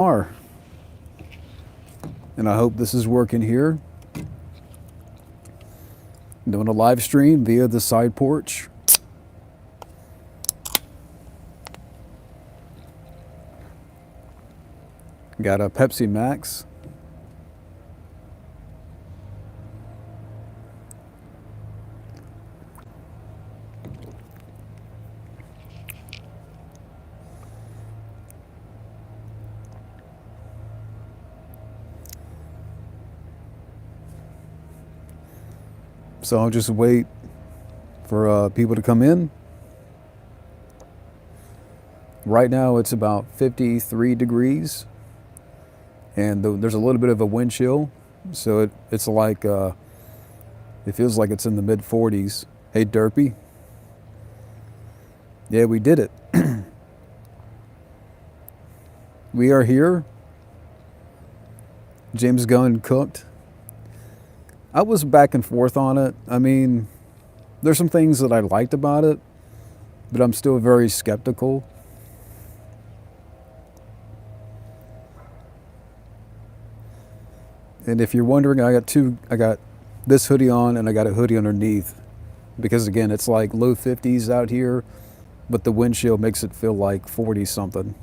are. And I hope this is working here. Doing a live stream via the side porch. Got a Pepsi Max. So I'll just wait for people to come in. Right now it's about 53 degrees and there's a little bit of a wind chill. So it's like, it feels like it's in the mid 40s. Hey, Derpy. Yeah, we did it. We are here. James Gunn cooked. I was back and forth on it. I mean, there's some things that I liked about it, but I'm still very skeptical. And if you're wondering, I got this hoodie on and I got a hoodie underneath because again, it's like low 50s out here, but the wind chill makes it feel like 40 something.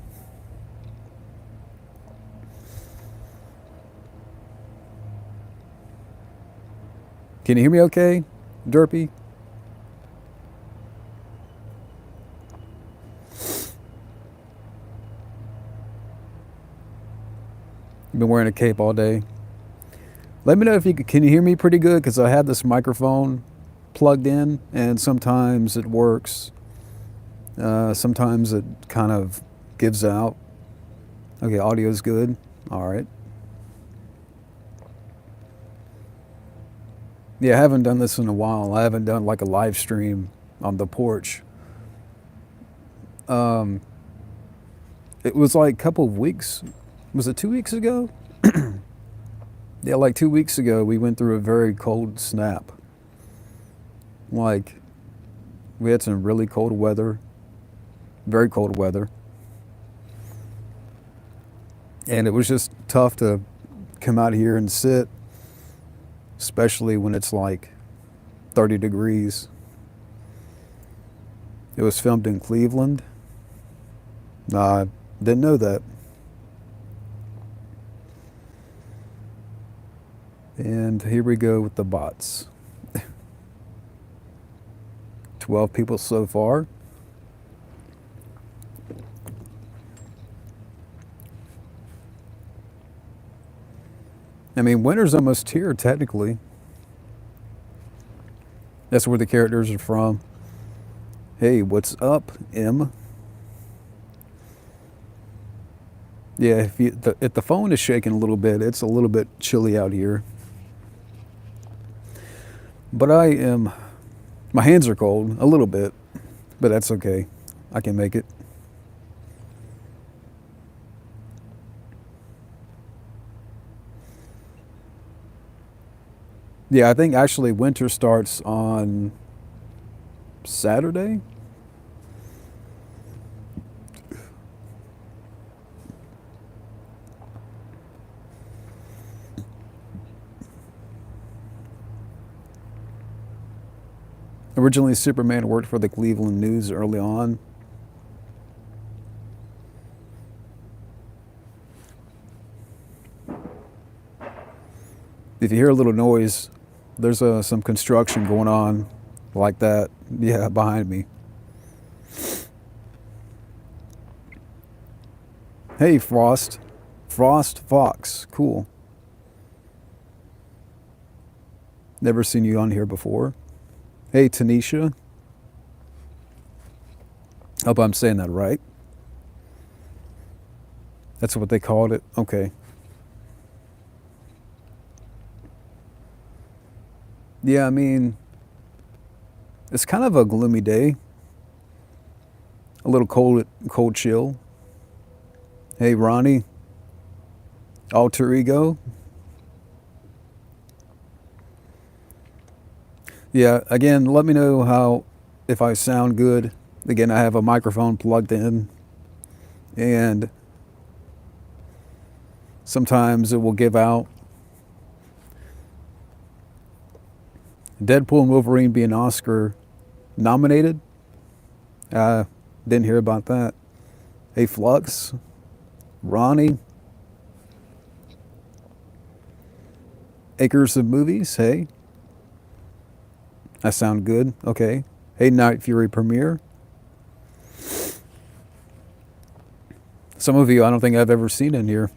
Can you hear me okay, Derpy? You've been wearing a cape all day. Let me know if can you hear me pretty good because I have this microphone plugged in and sometimes it works. Sometimes it kind of gives out. Okay, audio's good. All right. Yeah, I haven't done this in a while. I haven't done like a live stream on the porch. It was like a couple of weeks. Was it 2 weeks ago? Yeah, like 2 weeks ago, we went through a very cold snap. Like, we had some really cold weather, very cold weather. And it was just tough to come out here and sit, especially when it's like 30 degrees. It was filmed in Cleveland. I didn't know that. And here we go with the bots. 12 people so far. I mean, winter's almost here, technically. That's where the characters are from. Hey, what's up, M? Yeah, if the phone is shaking a little bit, it's a little bit chilly out here. But my hands are cold, a little bit, but that's okay. I can make it. Yeah, I think actually winter starts on Saturday. Originally, Superman worked for the Cleveland News early on. If you hear a little noise, there's some construction going on like that. Yeah, behind me. Hey, Frost. Frost Fox. Cool. Never seen you on here before. Hey, Tanisha. Hope I'm saying that right. That's what they called it? Okay. Yeah, I mean, it's kind of a gloomy day. A little cold chill. Hey, Ronnie. Alter Ego. Yeah, again, let me know if I sound good. Again, I have a microphone plugged in. And Sometimes it will give out. Deadpool and Wolverine being Oscar nominated. Didn't hear about that. Hey, Flux, Ronnie, Acres of Movies. Hey, I sound good. Okay. Hey, Night Fury premiere. Some of you I don't think I've ever seen in here.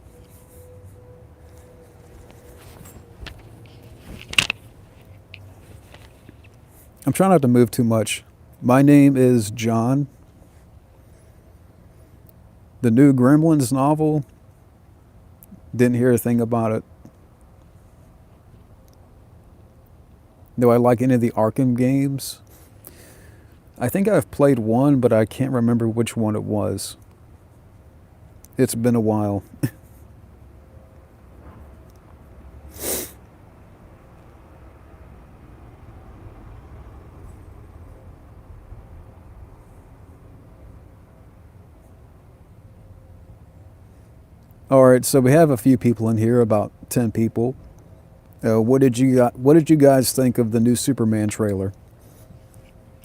I'm trying not to move too much. My name is John. The new Gremlins novel, didn't hear a thing about it. Do I like any of the Arkham games? I think I've played one, but I can't remember which one it was. It's been a while. All right, so we have a few people in here, about 10 people. What did you guys think of the new Superman trailer?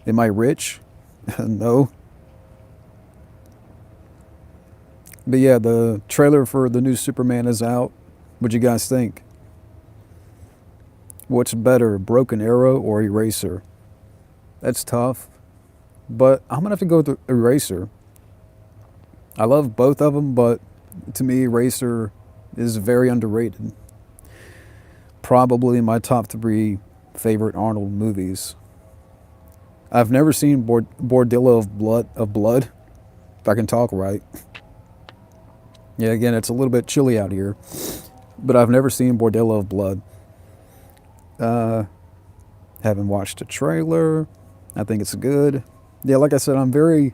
Am I rich? No. But yeah, the trailer for the new Superman is out. What'd you guys think? What's better, Broken Arrow or Eraser? That's tough. But I'm going to have to go with Eraser. I love both of them, but to me, Eraser is very underrated. Probably my top 3 favorite Arnold movies. I've never seen Bordello of Blood, if I can talk right. Yeah, again, it's a little bit chilly out here, but I've never seen Bordello of Blood. Haven't watched a trailer. I think it's good. Yeah, like I said, I'm back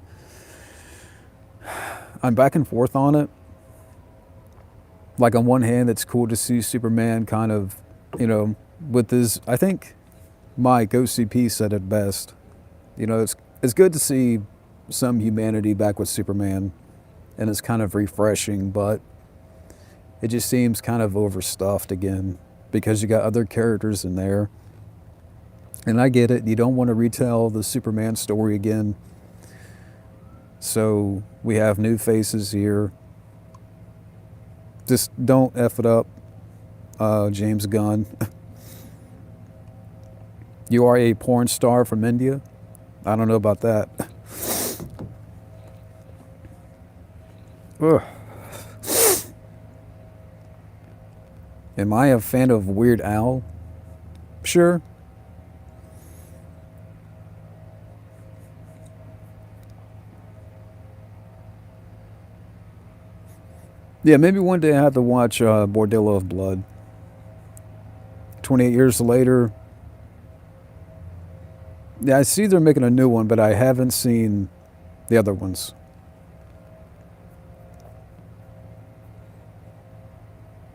and forth on it. Like on one hand, it's cool to see Superman kind of, with his, I think Mike OCP said it best. It's good to see some humanity back with Superman, and it's kind of refreshing, but it just seems kind of overstuffed again because you got other characters in there. And I get it, you don't want to retell the Superman story again. So we have new faces here. Just don't F it up, James Gunn. You are a porn star from India? I don't know about that. Ugh. Am I a fan of Weird Al? Sure. Yeah, maybe one day I have to watch Bordello of Blood. 28 years later. Yeah, I see they're making a new one, but I haven't seen the other ones.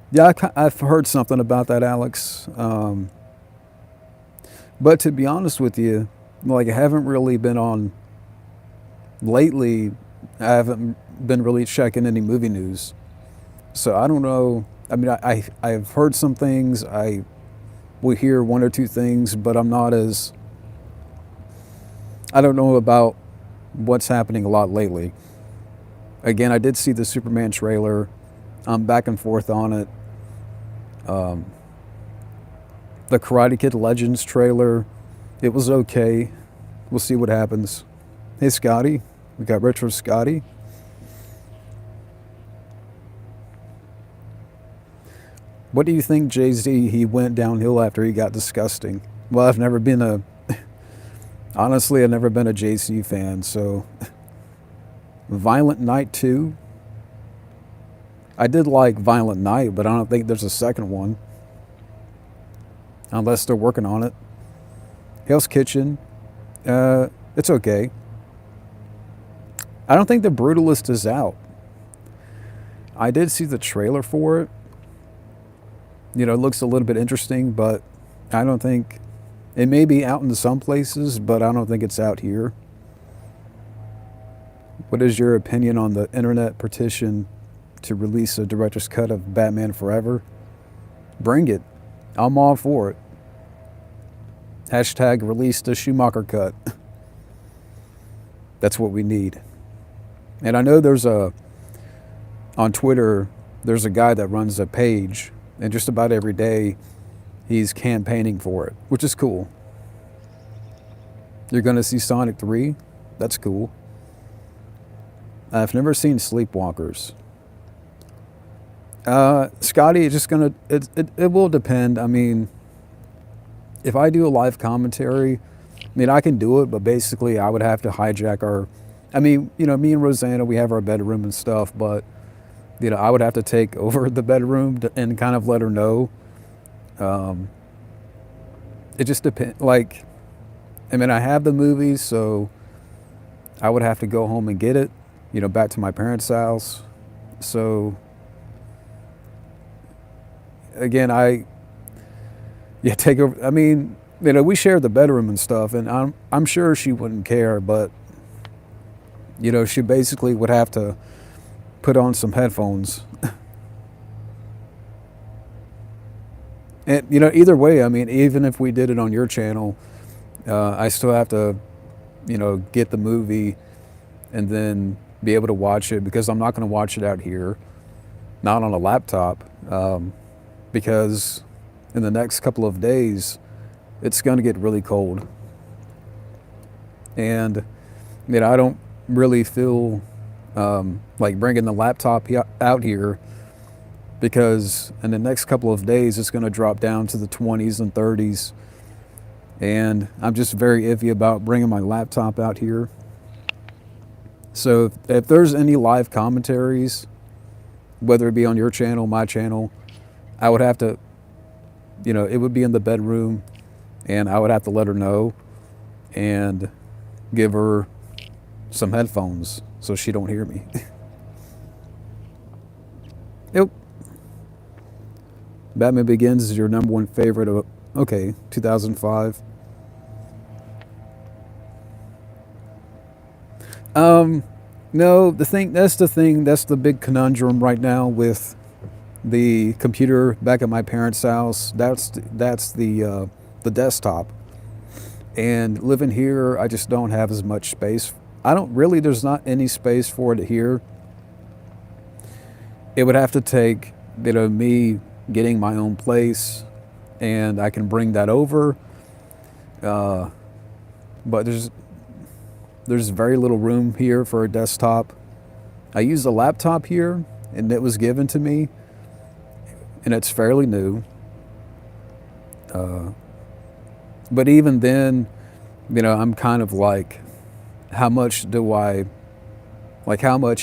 Yeah, I've heard something about that, Alex. But to be honest with you, like I haven't really been on lately. I haven't been really checking any movie news, so I don't know. I mean, I've heard some things. I will hear one or two things, but I'm not as. I don't know about what's happening a lot lately. Again, I did see the Superman trailer. I'm back and forth on it. The Karate Kid Legends trailer, it was okay. We'll see what happens. Hey, Scotty. We got Retro Scotty. What do you think, Jay-Z, he went downhill after he got disgusting? Well, I've never been a... Honestly, I've never been a Jay-Z fan, so... Violent Night 2. I did like Violent Night, but I don't think there's a second one. Unless they're working on it. Hell's Kitchen. It's okay. I don't think The Brutalist is out. I did see the trailer for it. It looks a little bit interesting, but I don't think... It may be out in some places, but I don't think it's out here. What is your opinion on the internet petition to release a director's cut of Batman Forever, bring it. I'm all for it. Hashtag release the Schumacher cut. That's what we need. And I know on Twitter, there's a guy that runs a page, and just about every day he's campaigning for it, which is cool. You're going to see Sonic 3? That's cool. I've never seen Sleepwalkers. Scotty, it will depend. I mean, if I do a live commentary, I mean, I can do it, but basically I would have to hijack me and Rosanna, we have our bedroom and stuff, but, I would have to take over the bedroom and kind of let her know. It just depends. Like, I mean, I have the movies, so I would have to go home and get it, back to my parents' house. So, again, take over. I mean, we share the bedroom and stuff, and I'm sure she wouldn't care, but, she basically would have to put on some headphones. And, either way, I mean, even if we did it on your channel, I still have to, get the movie and then be able to watch it, because I'm not going to watch it out here, not on a laptop, because in the next couple of days, it's going to get really cold. And, I don't really feel like bringing the laptop out here, because in the next couple of days, it's going to drop down to the 20s and 30s. And I'm just very iffy about bringing my laptop out here. So if there's any live commentaries, whether it be on your channel, my channel, I would have to, it would be in the bedroom, and I would have to let her know and give her some headphones so she don't hear me. Yep. Batman Begins is your number one favorite of, 2005. No, that's the big conundrum right now with the computer back at my parents' house. That's the desktop. And living here, I just don't have as much space. There's not any space for it here. It would have to take, me getting my own place, and I can bring that over. But there's very little room here for a desktop. I use a laptop here, and it was given to me, and it's fairly new. But even then, I'm kind of like, how much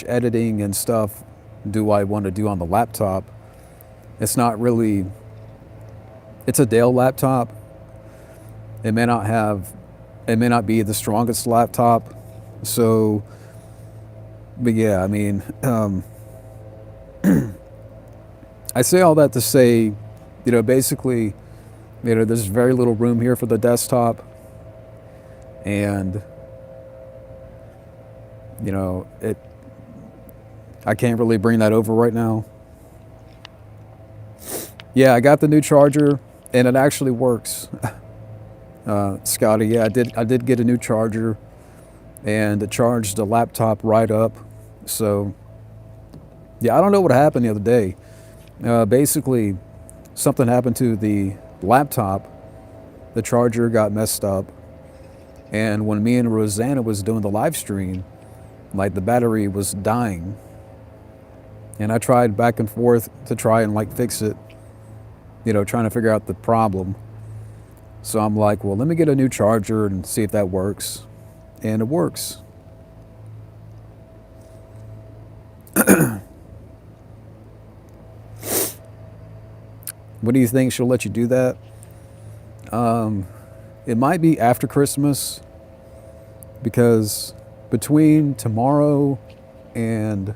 editing and stuff do I want to do on the laptop? It's not really, it's a Dell laptop. It may not be the strongest laptop. So, but yeah, I mean, I say all that to say, basically, there's very little room here for the desktop. And, I can't really bring that over right now. Yeah, I got the new charger, and it actually works. Scotty, yeah, I did get a new charger, and it charged the laptop right up. So, yeah, I don't know what happened the other day. Basically, something happened to the laptop. The charger got messed up, and when me and Rosanna was doing the live stream, like, the battery was dying. And I tried back and forth to try and fix it, trying to figure out the problem. So I'm like, well, let me get a new charger and see if that works. And it works. What do you think? She'll let you do that? It might be after Christmas, because between tomorrow and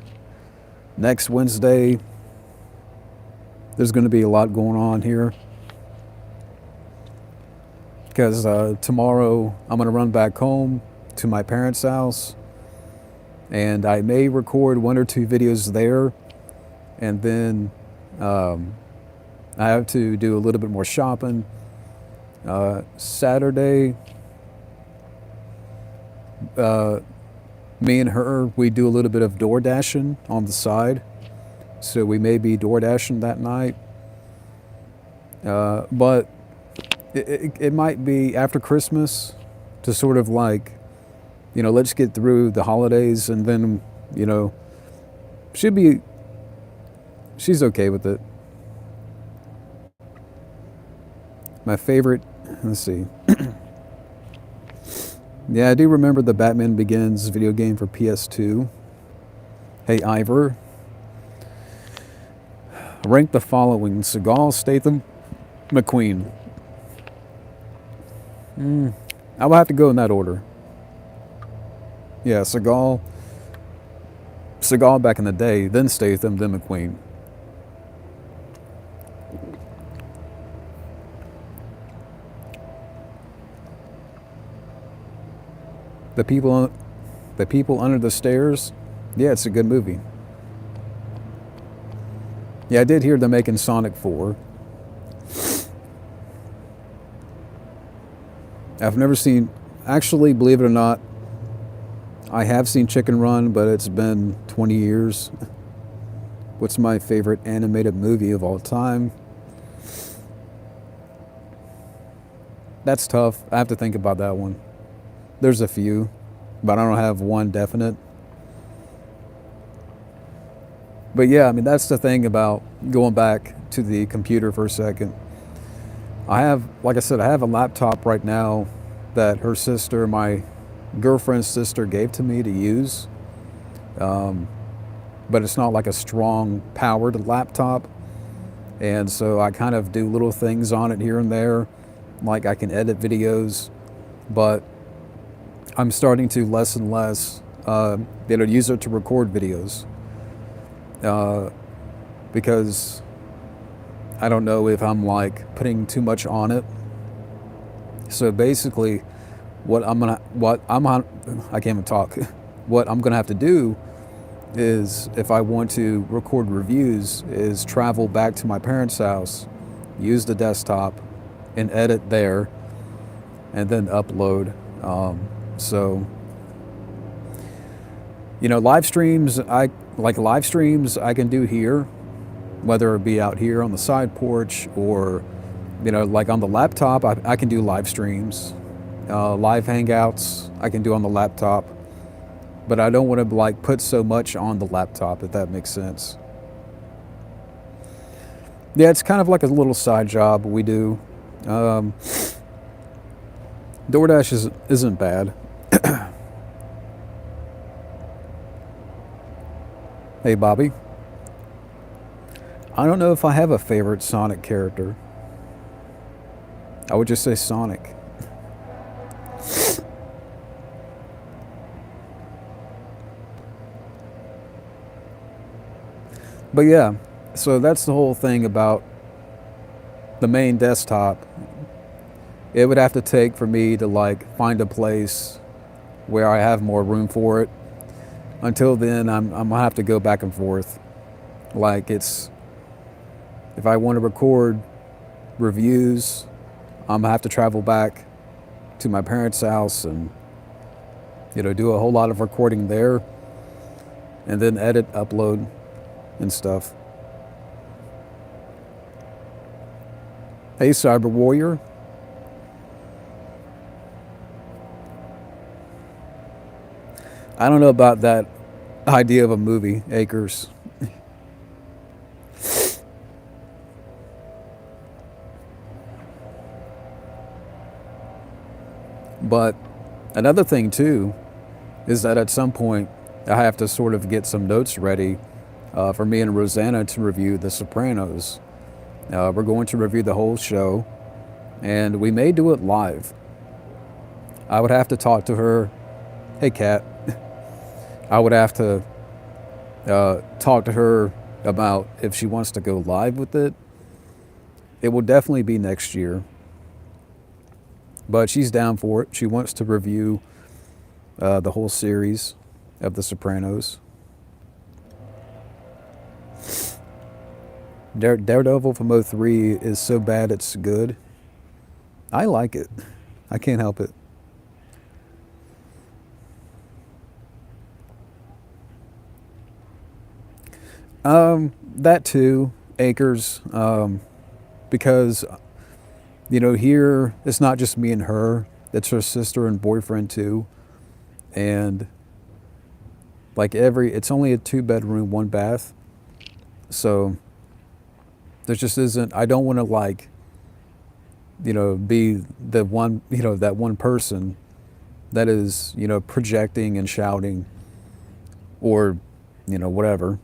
next Wednesday, there's going to be a lot going on here. Because tomorrow I'm going to run back home to my parents' house, and I may record 1 or 2 videos there, and then I have to do a little bit more shopping. Saturday, me and her, we do a little bit of door dashing on the side. So we may be door dashing that night. But it might be after Christmas to sort of like, let's get through the holidays and then, she's okay with it. My favorite, let's see. Yeah, I do remember the Batman Begins video game for PS2. Hey, Ivor. Rank the following: Seagal, Statham, McQueen. I will have to go in that order. Yeah, Seagal back in the day, then Statham, then McQueen. The people under the stairs. Yeah, it's a good movie. Yeah, I did hear they're making Sonic 4. I've never seen, actually, believe it or not, I have seen Chicken Run, but it's been 20 years. What's my favorite animated movie of all time? That's tough. I have to think about that one. There's a few, but I don't have one definite. But yeah, I mean, that's the thing about going back to the computer for a second. I have, like I said, I have a laptop right now that her sister, my girlfriend's sister, gave to me to use. But it's not like a strong powered laptop. And so I kind of do little things on it here and there. Like I can edit videos, but I'm starting to less and less use it to record videos. Because I don't know if I'm like putting too much on it. So basically what I'm gonna have to do is, if I want to record reviews, is travel back to my parents' house, use the desktop and edit there, and then upload. Live streams, I can do here, whether it be out here on the side porch or, like on the laptop, I can do live streams. Live hangouts I can do on the laptop, but I don't want to like put so much on the laptop, if that makes sense. Yeah, it's kind of like a little side job we do. DoorDash isn't bad. Hey, Bobby. I don't know if I have a favorite Sonic character. I would just say Sonic. But yeah, so that's the whole thing about the main desktop. It would have to take for me to like find a place where I have more room for it. Until then, I'm gonna have to go back and forth. Like if I want to record reviews, I'm gonna have to travel back to my parents' house and do a whole lot of recording there, and then edit, upload, and stuff. Hey, Cyber Warrior. I don't know about that idea of a movie, Acres. But another thing too is that at some point I have to sort of get some notes ready for me and Rosanna to review The Sopranos. We're going to review the whole show, and we may do it live. I would have to talk to her. Hey, Kat. I would have to talk to her about if she wants to go live with it. It will definitely be next year. But she's down for it. She wants to review the whole series of The Sopranos. Daredevil from '03 is so bad it's good. I like it. I can't help it. That too, Acres. Because here it's not just me and her. It's her sister and boyfriend too, and like it's only a 2 bedroom, 1 bath. So there just isn't. I don't want to be the one, that one person that is, projecting and shouting or, whatever.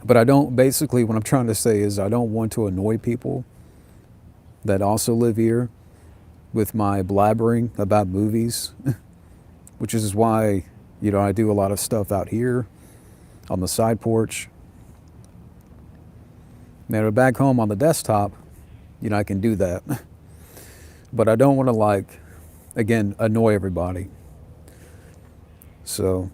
But I don't, basically, what I'm trying to say is I don't want to annoy people that also live here with my blabbering about movies, which is why, I do a lot of stuff out here on the side porch. Now, back home on the desktop, I can do that. But I don't want to, again, annoy everybody. So,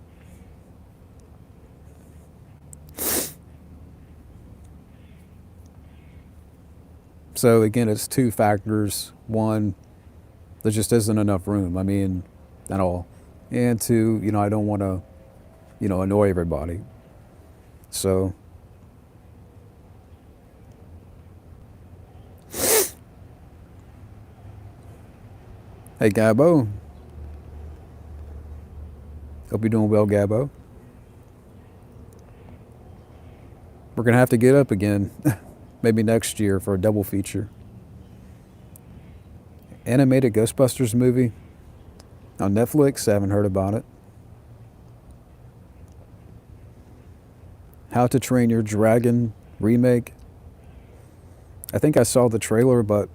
again, it's two factors. One, there just isn't enough room. I mean, at all. And two, I don't want to, annoy everybody. So, hey, Gabbo. Hope you're doing well, Gabbo. We're going to have to get up again, maybe next year for a double feature. Animated Ghostbusters movie on Netflix. I haven't heard about it. How to Train Your Dragon remake. I think I saw the trailer, but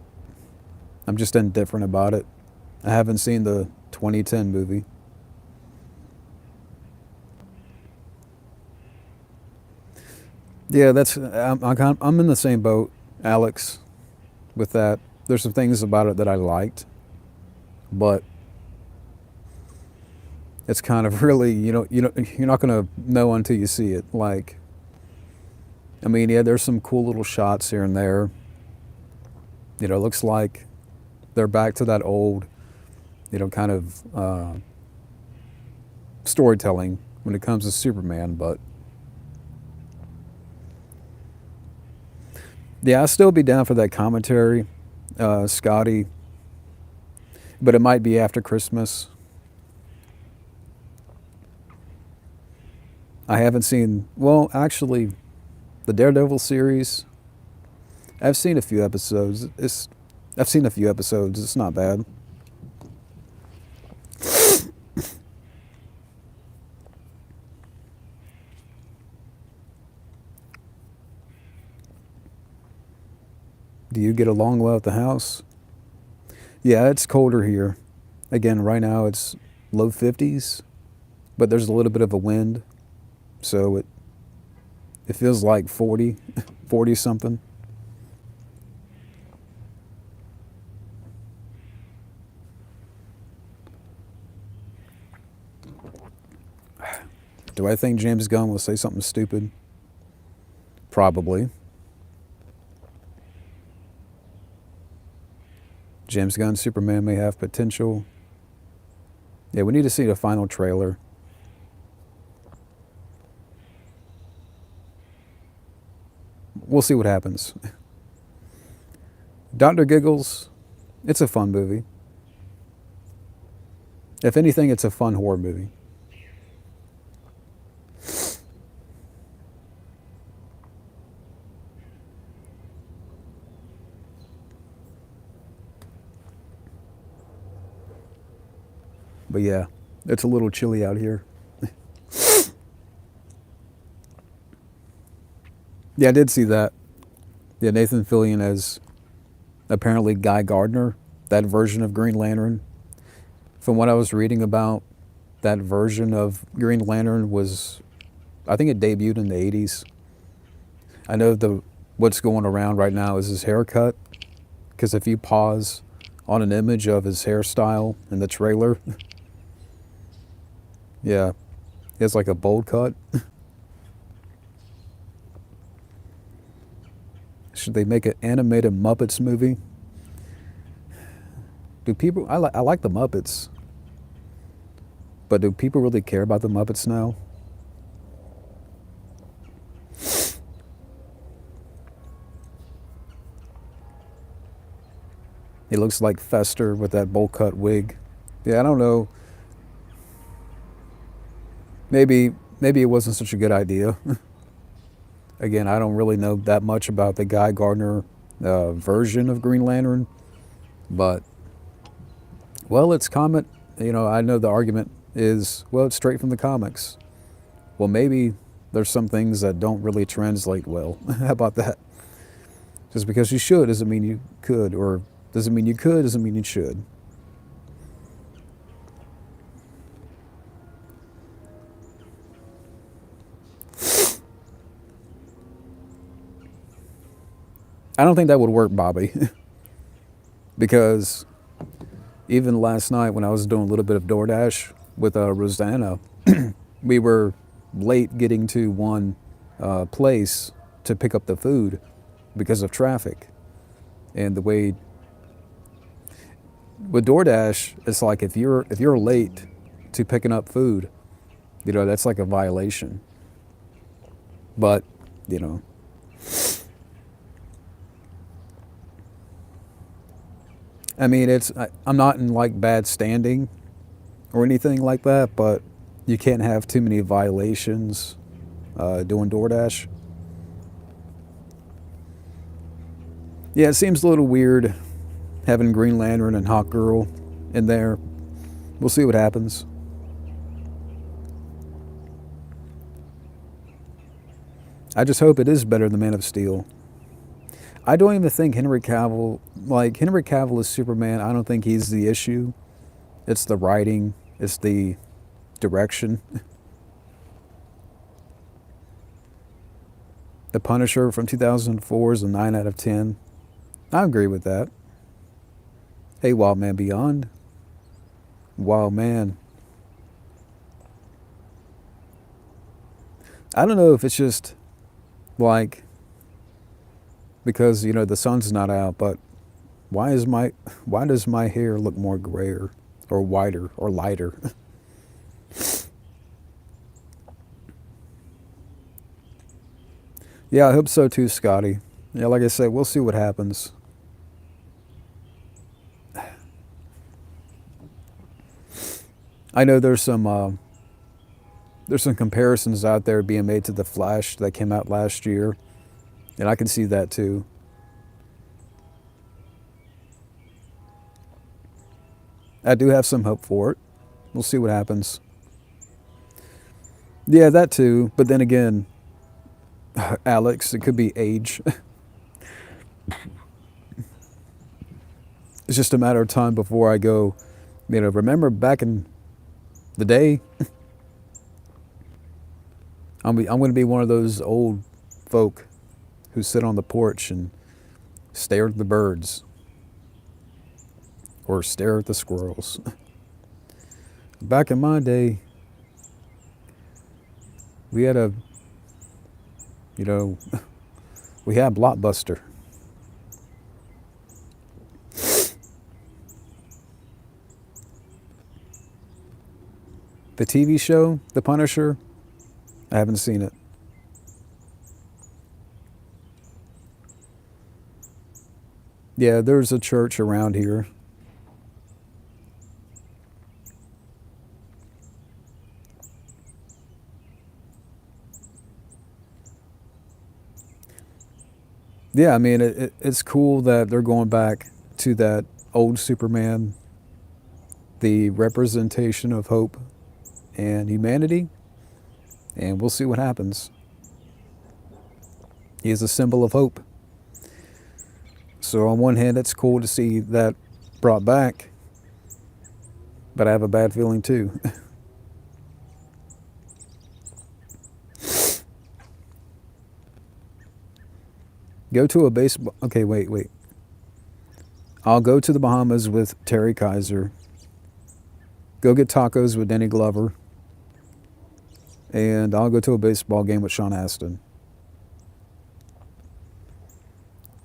I'm just indifferent about it. I haven't seen the 2010 movie. Yeah, I'm in the same boat, Alex, with that. There's some things about it that I liked, but it's kind of really, you're not going to know until you see it. I mean, yeah, there's some cool little shots here and there. It looks like they're back to that old, kind of storytelling when it comes to Superman, but yeah, I'll still be down for that commentary, Scotty, but it might be after Christmas. I haven't seen, well, actually, the Daredevil series. I've seen a few episodes. I've seen a few episodes. It's not bad. Do you get along well at the house? Yeah, it's colder here. Again, right now it's low 50s, but there's a little bit of a wind, so it feels like 40, 40 something. Do I think James Gunn will say something stupid? Probably. James Gunn Superman may have potential. Yeah, we need to see the final trailer. We'll see what happens. Dr. Giggles, it's a fun movie. If anything, it's a fun horror movie. But yeah, it's a little chilly out here. Yeah, I did see that. Yeah, Nathan Fillion as apparently Guy Gardner, that version of Green Lantern. From what I was reading about, that version of Green Lantern was, I think it debuted in the 80s. I know what's going around right now is his haircut, because if you pause on an image of his hairstyle in the trailer, yeah, he has like a bold cut. Should they make an animated Muppets movie? Do people? I like the Muppets, but do people really care about the Muppets now? He looks like Fester with that bowl cut wig. Yeah, I don't know. Maybe it wasn't such a good idea. Again, I don't really know that much about the Guy Gardner version of Green Lantern, but well, it's comic. You know, I know the argument is, well, it's straight from the comics. Well, maybe there's some things that don't really translate well. How about that? Just because you should doesn't mean you could, or doesn't mean you could doesn't mean you should. I don't think that would work, Bobby, because even last night when I was doing a little bit of DoorDash with Rosanna, we were late getting to one place to pick up the food because of traffic. And the way with DoorDash, it's like if you're late to picking up food, you know, that's like a violation. But, you know, I mean, I'm not in like bad standing or anything like that, but you can't have too many violations doing DoorDash. Yeah, it seems a little weird having Green Lantern and Hawk Girl in there. We'll see what happens. I just hope it is better than Man of Steel. I don't even think Henry Cavill is Superman. I don't think he's the issue. It's the writing, it's the direction. The Punisher from 2004 is a 9 out of 10. I agree with that. Hey, Wild Man Beyond. Wild Man. I don't know if it's just like because, you know, the sun's not out, but why does my hair look more grayer or whiter or lighter? Yeah, I hope so too, Scotty. Yeah, like I said, we'll see what happens. I know there's some comparisons out there being made to The Flash that came out last year, and I can see that too. I do have some hope for it. We'll see what happens. Yeah, that too. But then again, Alex, it could be age. It's just a matter of time before I go, you know, remember back in the day? I'm going to be one of those old folk who sit on the porch and stare at the birds or stare at the squirrels. Back in my day, we had we had Blockbuster. The TV show, The Punisher, I haven't seen it. Yeah, there's a church around here. Yeah, I mean, it's cool that they're going back to that old Superman, the representation of hope and humanity, and we'll see what happens. He is a symbol of hope. So on one hand, it's cool to see that brought back, but I have a bad feeling too. Go to a baseball... Okay, wait. I'll go to the Bahamas with Terry Kaiser. Go get tacos with Danny Glover. And I'll go to a baseball game with Sean Astin.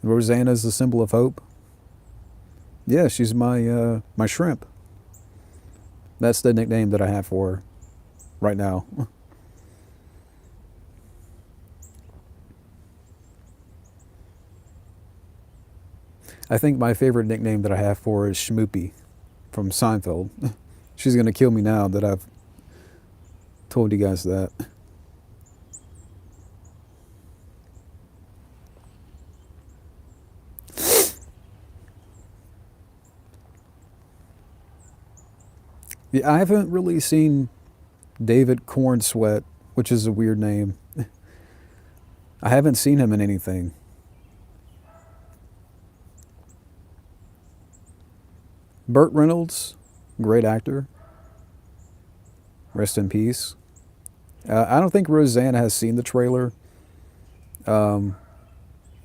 Rosanna's the symbol of hope. Yeah, she's my shrimp. That's the nickname that I have for her right now. I think my favorite nickname that I have for her is Schmoopy from Seinfeld. She's gonna kill me now that I've told you guys that. Yeah, I haven't really seen David Corn Sweat, which is a weird name. I haven't seen him in anything. Burt Reynolds, great actor. Rest in peace. I don't think Rosanna has seen the trailer. Um,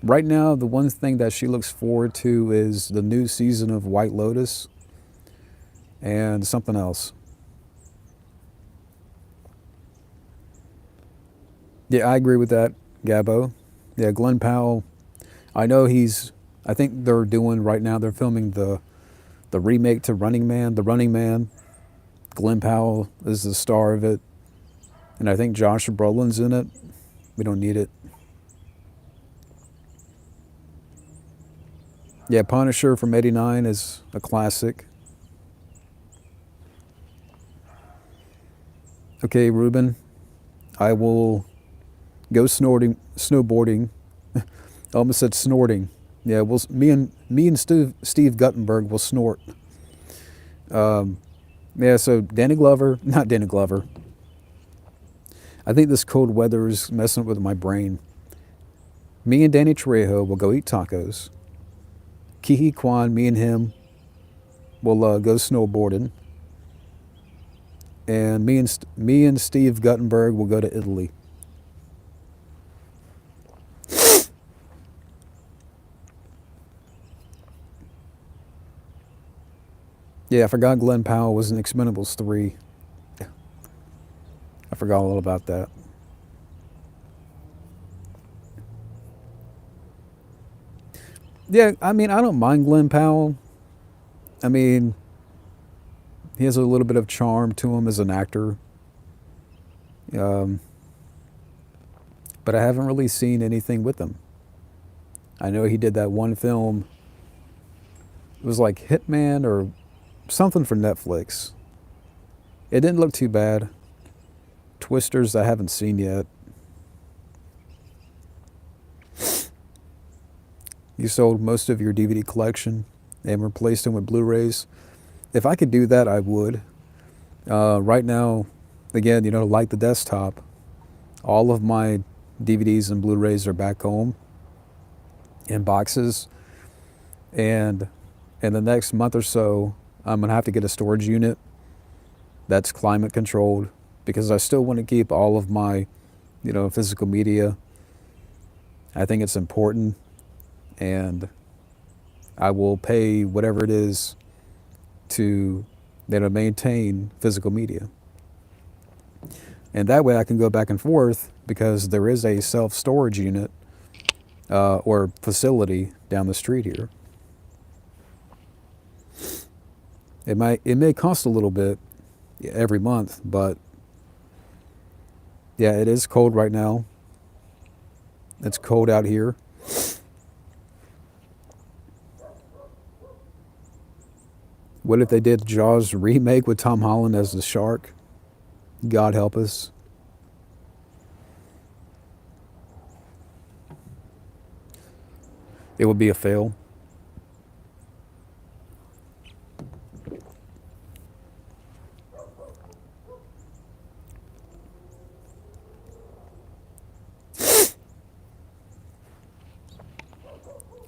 right now, the one thing that she looks forward to is the new season of White Lotus and something else. Yeah, I agree with that, Gabbo. Yeah, Glenn Powell. I know he's. I think they're doing right now. They're filming the remake to Running Man. The Running Man. Glenn Powell is the star of it, and I think Josh Brolin's in it. We don't need it. Yeah, Punisher from '89 is a classic. Okay, Ruben, I will go snowboarding. I almost said snorting. Yeah, me and Steve Guttenberg will snort. Um, yeah, so Danny Glover, not Danny Glover. I think this cold weather is messing with my brain. Me and Danny Trejo will go eat tacos. Kihi Kwan, me and him will go snowboarding, and me and Steve Guttenberg will go to Italy. Yeah, I forgot Glenn Powell was in Expendables 3. I forgot all about that. Yeah, I mean, I don't mind Glenn Powell. I mean, he has a little bit of charm to him as an actor. Um, but I haven't really seen anything with him. I know he did that one film. It was like Hitman or something for Netflix. It didn't look too bad. Twisters I haven't seen yet. You sold most of your DVD collection and replaced them with Blu-rays. If I could do that, I would. Right now, again, like the desktop, all of my DVDs and Blu-rays are back home in boxes. And in the next month or so, I'm going to have to get a storage unit that's climate controlled because I still want to keep all of my, physical media. I think it's important, and I will pay whatever it is to maintain physical media. And that way I can go back and forth because there is a self-storage unit or facility down the street here. It may cost a little bit every month, but yeah, it is cold right now. It's cold out here. What if they did Jaws remake with Tom Holland as the shark? God help us. It would be a fail.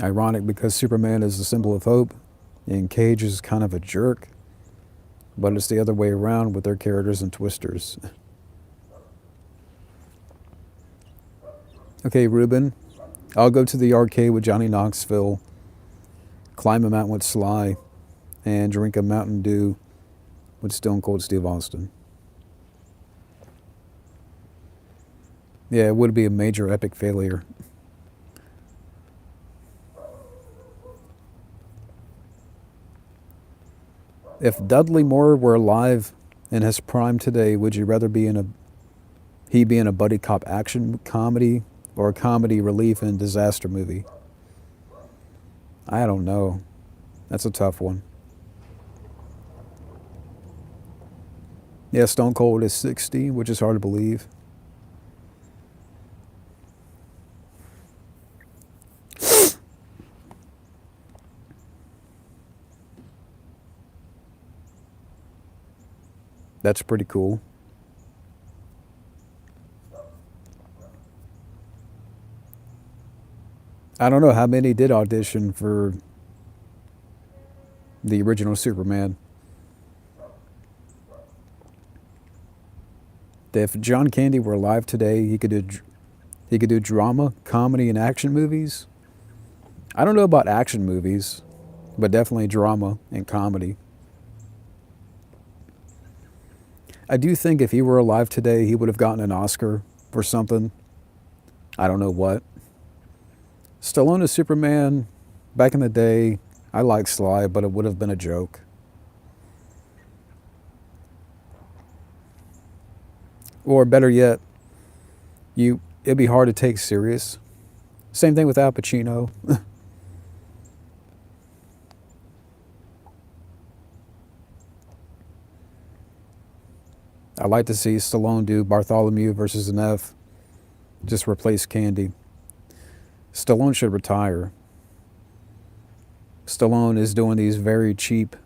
Ironic because Superman is the symbol of hope and Cage is kind of a jerk, but it's the other way around with their characters and Twisters. Okay, Ruben, I'll go to the arcade with Johnny Knoxville, climb a mountain with Sly, and drink a Mountain Dew with Stone Cold Steve Austin. Yeah, it would be a major epic failure. If Dudley Moore were alive in his prime today, would you rather be in a buddy cop action comedy or a comedy relief and disaster movie? I don't know. That's a tough one. Yeah, Stone Cold is 60, which is hard to believe. That's pretty cool. I don't know how many did audition for the original Superman. If John Candy were alive today, he could do drama, comedy, and action movies. I don't know about action movies, but definitely drama and comedy. I do think if he were alive today, he would have gotten an Oscar for something. I don't know what. Stallone as Superman, back in the day, I liked Sly, but it would have been a joke. Or better yet, it'd be hard to take serious. Same thing with Al Pacino. I'd like to see Stallone do Bartholomew versus Neff. Just replace Candy. Stallone should retire. Stallone is doing these very cheap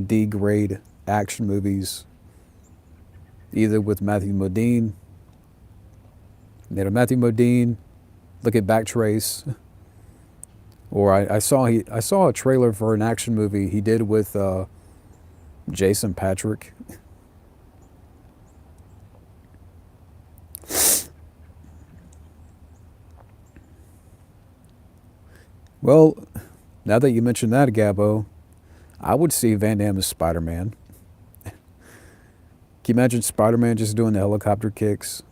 D-grade action movies, either with Matthew Modine. Matthew Modine, look at Backtrace. Or I saw a trailer for an action movie he did with Jason Patrick. Well, now that you mentioned that, Gabbo, I would see Van Damme as Spider-Man. Can you imagine Spider-Man just doing the helicopter kicks?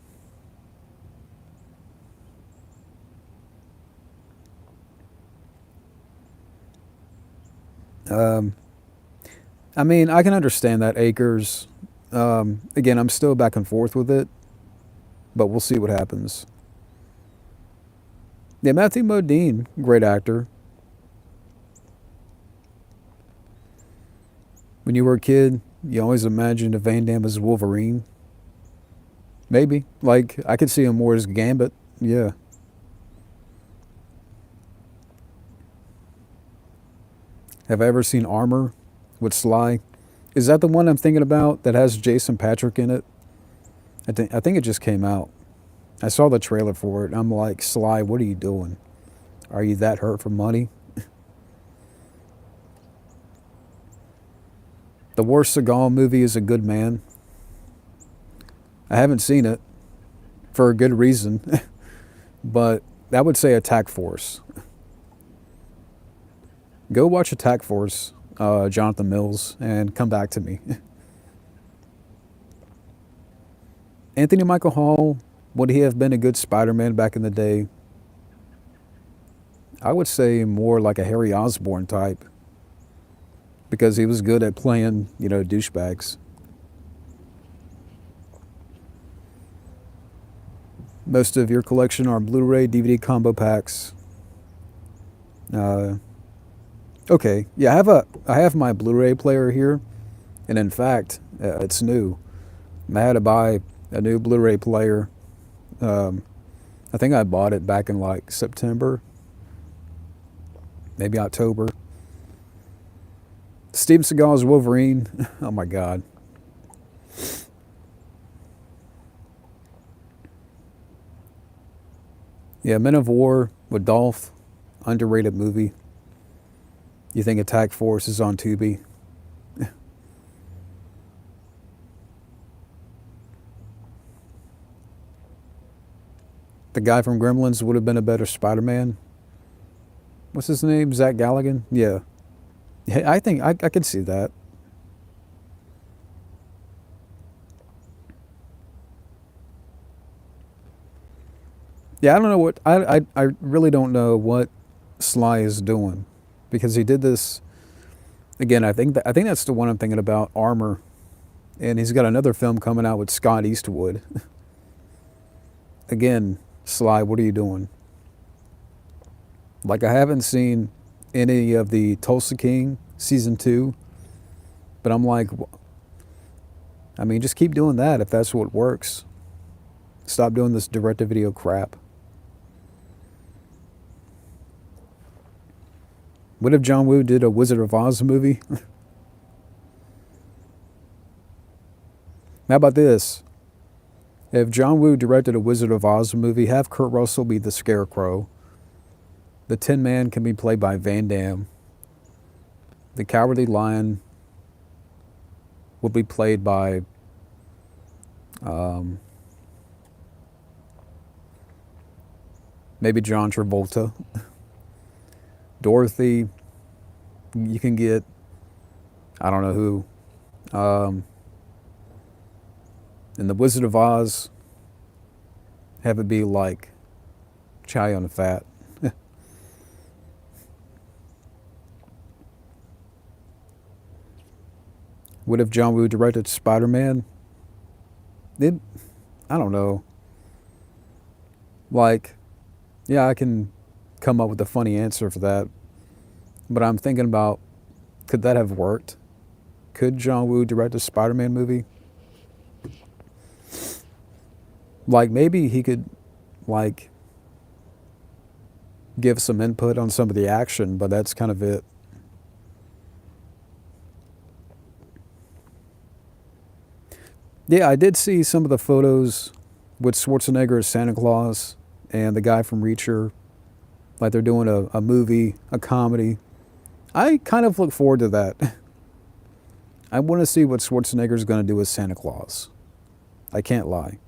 Um, I mean, I can understand that, Akers. Again, I'm still back and forth with it, but we'll see what happens. Yeah, Matthew Modine, great actor. When you were a kid, you always imagined a Van Damme as Wolverine. Maybe. Like, I could see him more as Gambit. Yeah. Have I ever seen Armor with Sly? Is that the one I'm thinking about that has Jason Patrick in it? I think it just came out. I saw the trailer for it. And I'm like, Sly, what are you doing? Are you that hurt for money? The worst Seagal movie is A Good Man. I haven't seen it for a good reason, but I would say Attack Force. Go watch Attack Force, Jonathan Mills, and come back to me. Anthony Michael Hall, would he have been a good Spider-Man back in the day? I would say more like a Harry Osborn type, because he was good at playing, douchebags. Most of your collection are Blu-ray, DVD combo packs. Uh, okay, yeah, I have my Blu-ray player here, and in fact, it's new. I had to buy a new Blu-ray player. Um, I think I bought it back in like September, maybe October. Steven Seagal's Wolverine. Oh my God. Yeah, Men of War with Dolph. Underrated movie. You think Attack Force is on Tubi? The guy from Gremlins would have been a better Spider-Man. What's his name? Zach Galligan? Yeah. Yeah, I think I could see that. Yeah, I don't know what I really don't know what Sly is doing, because he did this Again, I think that's the one I'm thinking about, Armor, and he's got another film coming out with Scott Eastwood. Again, Sly, what are you doing? Like, I haven't seen any of the Tulsa King season 2, but I'm like, I mean, just keep doing that if that's what works. Stop doing this direct-to-video crap. What if John Woo did a Wizard of Oz movie? How about this? If John Woo directed a Wizard of Oz movie, have Kurt Russell be the Scarecrow. The Tin Man can be played by Van Damme. The Cowardly Lion will be played by maybe John Travolta. Dorothy, you can get, I don't know who. And the Wizard of Oz, have it be like Chow Yun-Fat. What if John Woo directed Spider-Man? I don't know. Like, yeah, I can come up with a funny answer for that. But I'm thinking about, could that have worked? Could John Woo direct a Spider-Man movie? Like, maybe he could, like, give some input on some of the action, but that's kind of it. Yeah, I did see some of the photos with Schwarzenegger as Santa Claus and the guy from Reacher. Like, they're doing a movie, a comedy. I kind of look forward to that. I want to see what Schwarzenegger's going to do as Santa Claus. I can't lie.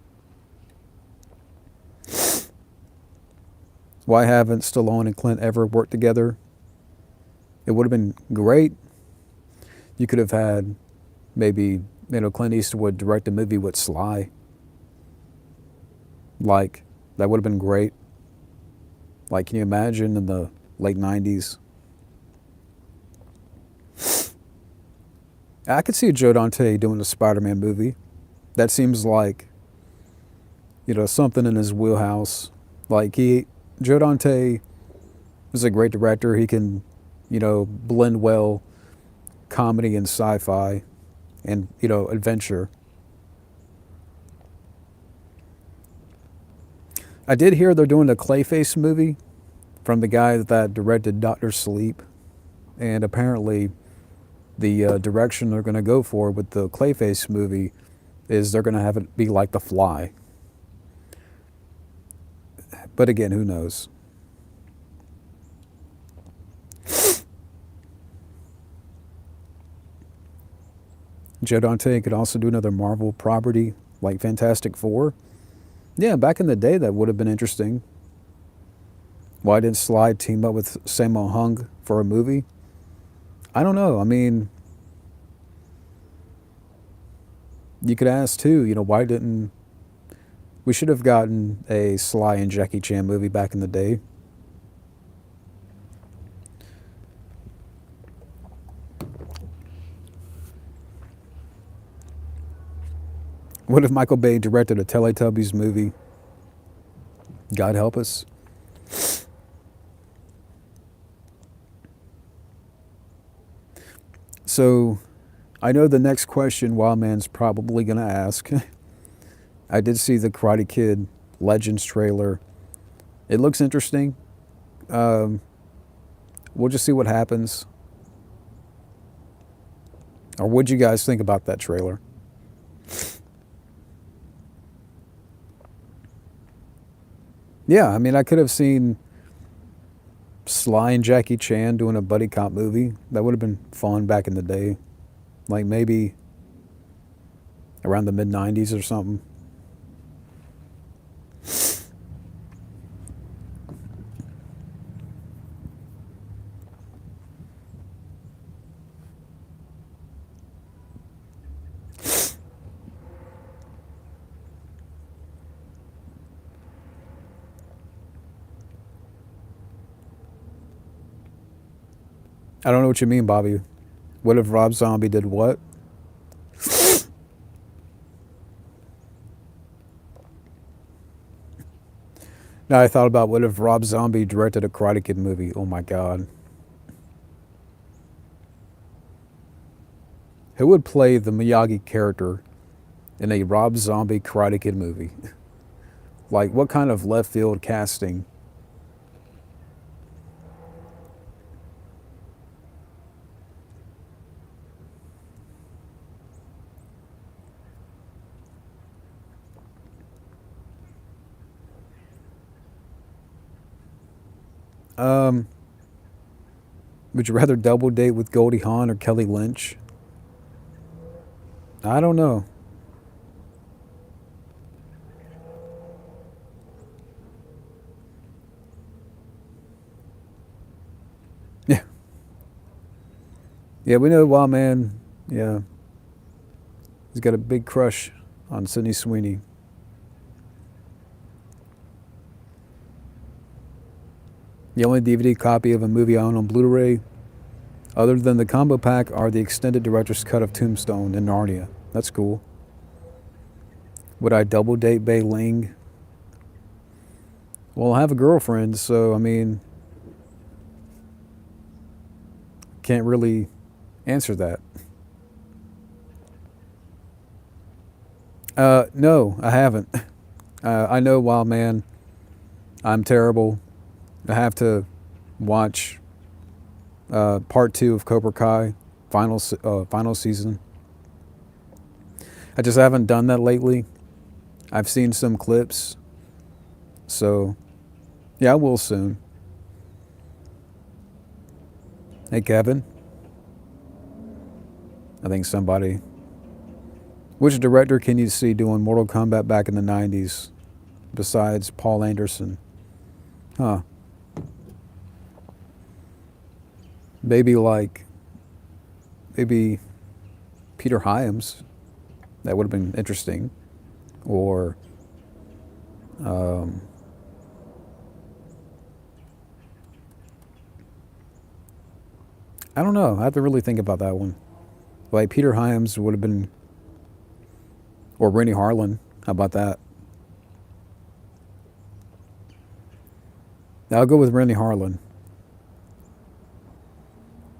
Why haven't Stallone and Clint ever worked together? It would have been great. You could have had maybe, Clint Eastwood direct a movie with Sly. Like, that would have been great. Like, can you imagine in the late 90s? I could see Joe Dante doing a Spider-Man movie. That seems like, something in his wheelhouse. Like, Joe Dante is a great director. He can, blend well comedy and sci-fi and, adventure. I did hear they're doing a Clayface movie from the guy that directed Doctor Sleep. And apparently the direction they're going to go for with the Clayface movie is they're going to have it be like The Fly. But again, who knows? Joe Dante could also do another Marvel property like Fantastic Four. Yeah, back in the day, that would have been interesting. Why didn't Sly team up with Sammo Hung for a movie? I don't know. I mean, you could ask too, why didn't we should have gotten a Sly and Jackie Chan movie back in the day. What if Michael Bay directed a Teletubbies movie? God help us. So, I know the next question Wildman's probably going to ask. I did see the Karate Kid Legends trailer. It looks interesting. We'll just see what happens. Or what'd you guys think about that trailer? Yeah, I mean, I could have seen Sly and Jackie Chan doing a buddy cop movie. That would have been fun back in the day. Like maybe around the mid-90s or something. I don't know what you mean, Bobby. What if Rob Zombie did what? Now I thought about what if Rob Zombie directed a Karate Kid movie? Oh my god. Who would play the Miyagi character in a Rob Zombie Karate Kid movie? Like, what kind of left field casting? Um, would you rather double date with Goldie Hawn or Kelly Lynch? I don't know. Yeah, yeah, we know Wild Man. Yeah, he's got a big crush on Sydney Sweeney. The only DVD copy of a movie I own on Blu-ray, other than the combo pack, are the extended director's cut of Tombstone and Narnia. That's cool. Would I double date Bei Ling? Well, I have a girlfriend, so I mean, can't really answer that. No, I haven't. I know Wild Man. I'm terrible. I have to watch part two of Cobra Kai, final season. I just haven't done that lately. I've seen some clips, so yeah, I will soon. Hey, Kevin. I think somebody. Which director can you see doing Mortal Kombat back in the 90s besides Paul Anderson? Huh. Maybe like, maybe Peter Hyams. That would have been interesting. Or, um, I don't know. I have to really think about that one. Like Peter Hyams would have been, or Rennie Harlan. How about that? I'll go with Rennie Harlan.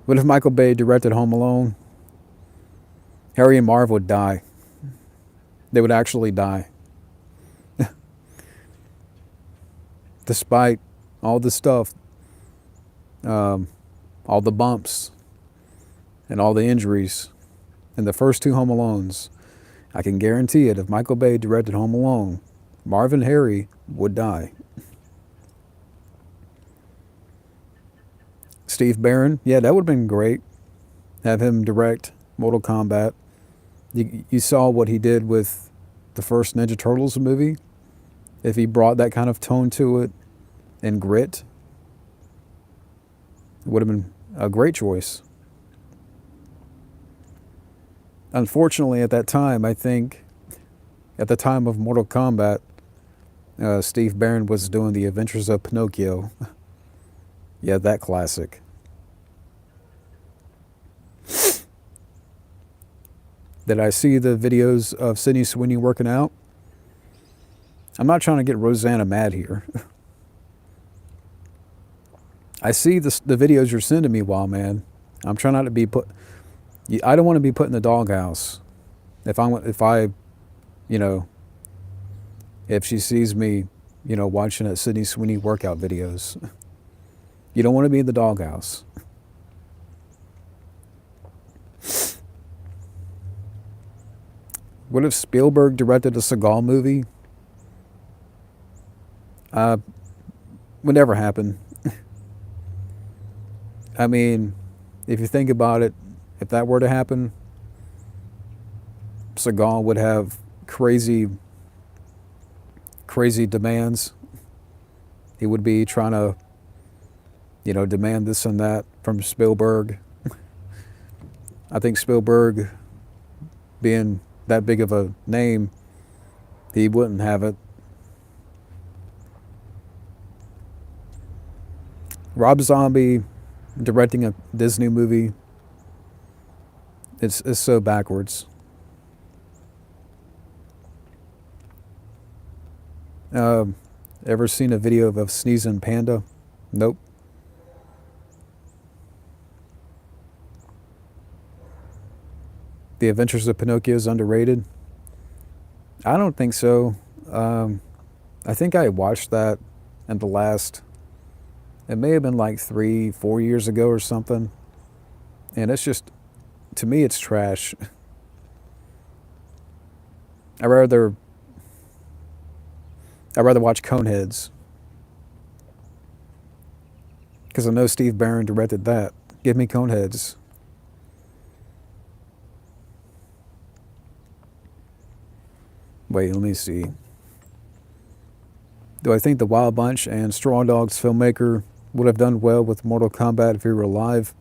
What if Michael Bay directed Home Alone? Harry and Marv would die. They would actually die. Despite all the stuff, um, all the bumps, and all the injuries in the first two Home Alones, I can guarantee it, if Michael Bay directed Home Alone, Marv and Harry would die. Steve Barron, yeah, that would have been great. Have him direct Mortal Kombat. You saw what he did with the first Ninja Turtles movie. If he brought that kind of tone to it and grit, it would have been a great choice. Unfortunately, at that time, I think, at the time of Mortal Kombat, Steve Barron was doing The Adventures of Pinocchio. Yeah, that classic. Did I see the videos of Sydney Sweeney working out? I'm not trying to get Rosanna mad here. I see the videos you're sending me, Wild Man. I'm trying not to be put. I don't want to be put in the doghouse. If I, you know, if she sees me, watching a Sydney Sweeney workout videos, you don't want to be in the doghouse. What if Spielberg directed a Seagal movie? Would never happen. I mean, if you think about it, if that were to happen, Seagal would have crazy, crazy demands. He would be trying to, demand this and that from Spielberg. I think Spielberg, being that big of a name, he wouldn't have it. Rob Zombie directing a Disney movie. It's so backwards. Um, Ever seen a video of a sneezing panda? Nope. The Adventures of Pinocchio is underrated. I don't think so. Um, I think I watched that in the last. It may have been like 3, 4 years ago or something, and it's just to me it's trash. I rather I rather watch Coneheads because I know Steve Barron directed that. Give me Coneheads. Wait, let me see. Do I think the Wild Bunch and Straw Dogs filmmaker would have done well with Mortal Kombat if he were alive?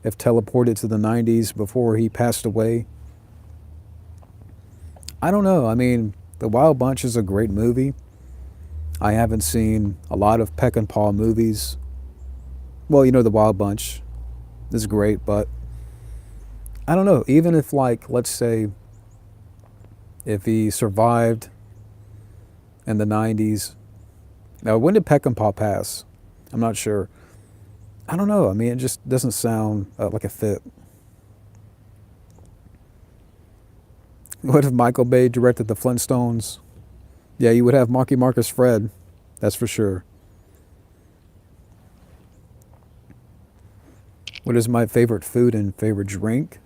If teleported to the 90s before he passed away? I don't know. I mean, The Wild Bunch is a great movie. I haven't seen a lot of Peck and Paw movies. Well, you know, The Wild Bunch is great, but I don't know. Even if, like, let's say, if he survived in the 90s. Now, when did Peck and Paw pass? I'm not sure. I don't know. I mean, it just doesn't sound like a fit. What if Michael Bay directed the Flintstones? Yeah, you would have Marky Marcus Fred. That's for sure. What is my favorite food and favorite drink?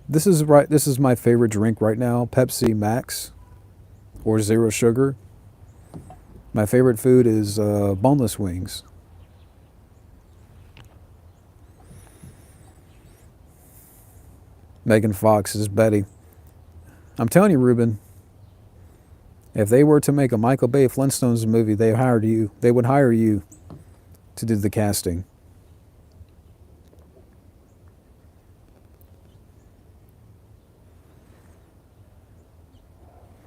This is right. This is my favorite drink right now. Pepsi Max or Zero Sugar. My favorite food is boneless wings. Megan Fox is Betty. I'm telling you, Ruben, if they were to make a Michael Bay Flintstones movie, they hired you. They would hire you to do the casting.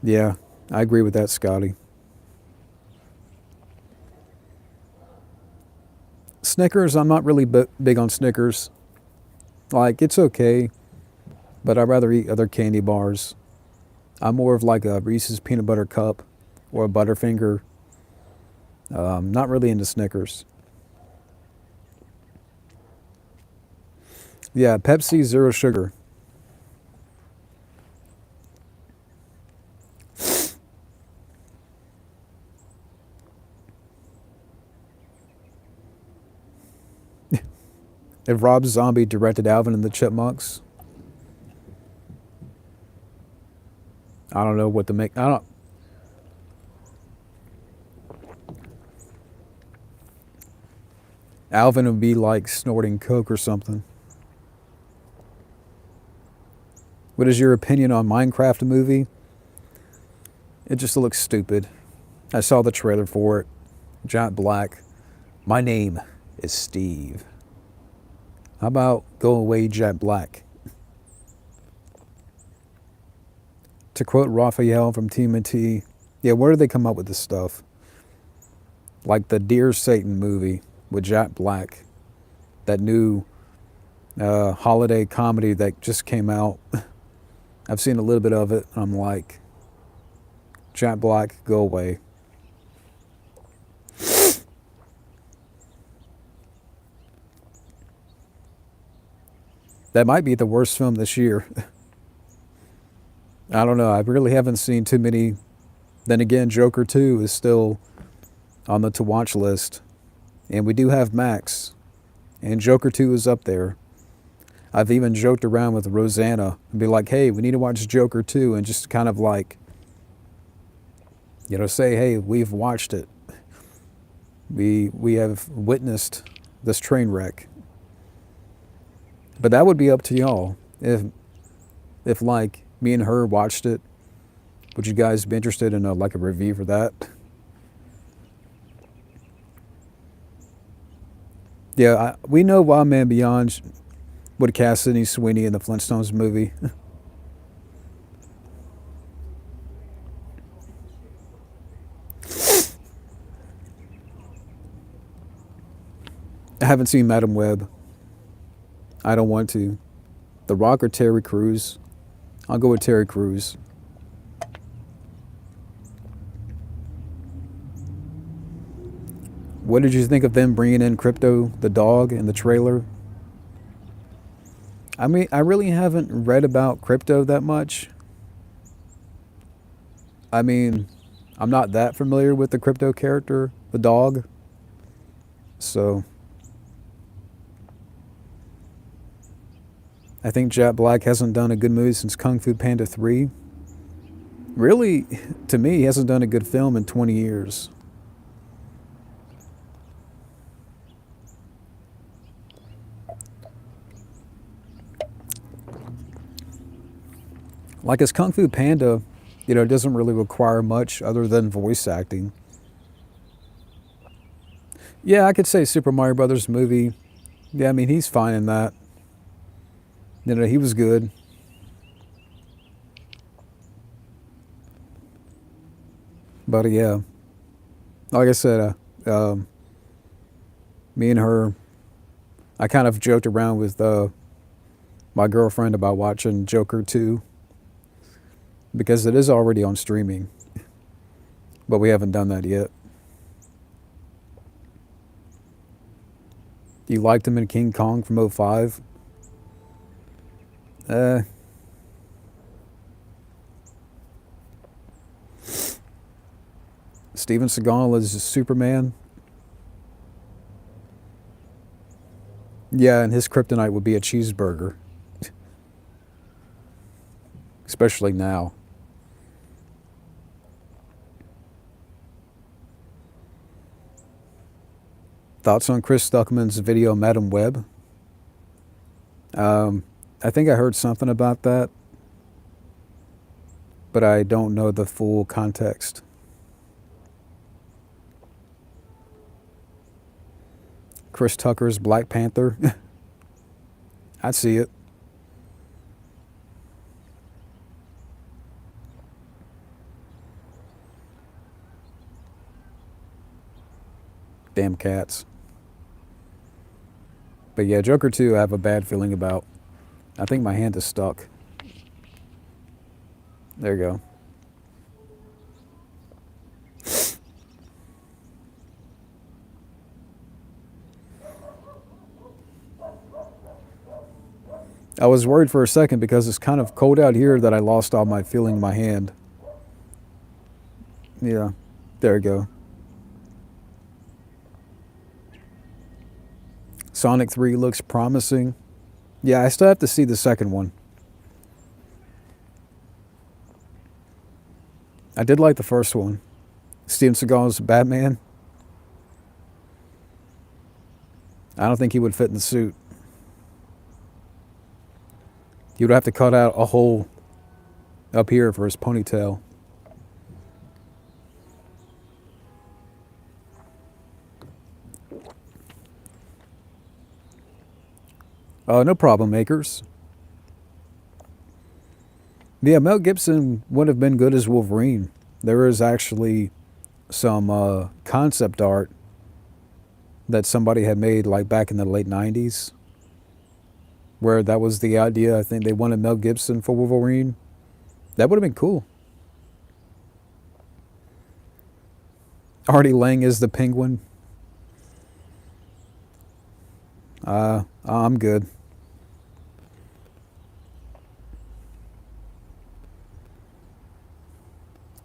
Yeah, I agree with that, Scotty. Snickers, I'm not really big on Snickers. Like, it's okay, but I'd rather eat other candy bars. I'm more of like a Reese's peanut butter cup or a Butterfinger. Not really into Snickers. Yeah, Pepsi Zero Sugar. If Rob Zombie directed Alvin and the Chipmunks, I don't know what to make. I don't. Alvin would be like snorting coke or something. What is your opinion on Minecraft movie? It just looks stupid. I saw the trailer for it. Giant Black. My name is Steve. How about Go Away, Jet Black? To quote Raphael from TMNT, yeah, where do they come up with this stuff? Like the Dear Satan movie with Jack Black, that new holiday comedy that just came out. I've seen a little bit of it, and I'm like, Jack Black, go away. That might be the worst film this year. I don't know. I really haven't seen too many. Then again, Joker 2 is still on the to watch list. And we do have Max. And Joker 2 is up there. I've even joked around with Rosanna and be like, hey, we need to watch Joker 2, and just kind of like, say, hey, we've watched it. We have witnessed this train wreck. But that would be up to y'all. If like me and her watched it, would you guys be interested in like a review for that? Yeah, we know Wild Man Beyond would cast Sydney Sweeney in the Flintstones movie. I haven't seen Madam Web. I don't want to. The Rock or Terry Crews? I'll go with Terry Crews. What did you think of them bringing in Crypto the dog in the trailer? I mean, I really haven't read about Crypto that much. I mean, I'm not that familiar with the Crypto character, the dog. So I think Jack Black hasn't done a good movie since Kung Fu Panda 3. Really, to me, he hasn't done a good film in 20 years. Like his Kung Fu Panda, it doesn't really require much other than voice acting. Yeah, I could say Super Mario Brothers movie. Yeah, I mean, he's fine in that. He was good. But yeah, like I said, me and her, I kind of joked around with my girlfriend about watching Joker 2 because it is already on streaming, but we haven't done that yet. You liked him in King Kong from '05? Steven Seagal is Superman. Yeah, and his kryptonite would be a cheeseburger. Especially now. Thoughts on Chris Stuckman's video Madam Web? I think I heard something about that, but I don't know the full context. Chris Tucker's Black Panther. I'd see it. Damn cats. But yeah, Joker 2 I have a bad feeling about. I think my hand is stuck. There you go. I was worried for a second because it's kind of cold out here that I lost all my feeling in my hand. Yeah, there you go. Sonic 3 looks promising. Yeah, I still have to see the second one. I did like the first one. Steven Seagal's Batman. I don't think he would fit in the suit. He would have to cut out a hole up here for his ponytail. No problem, makers. Yeah, Mel Gibson would have been good as Wolverine. There is actually some concept art that somebody had made like back in the late 90s where that was the idea. I think they wanted Mel Gibson for Wolverine. That would have been cool. Artie Lang is the Penguin. I'm good.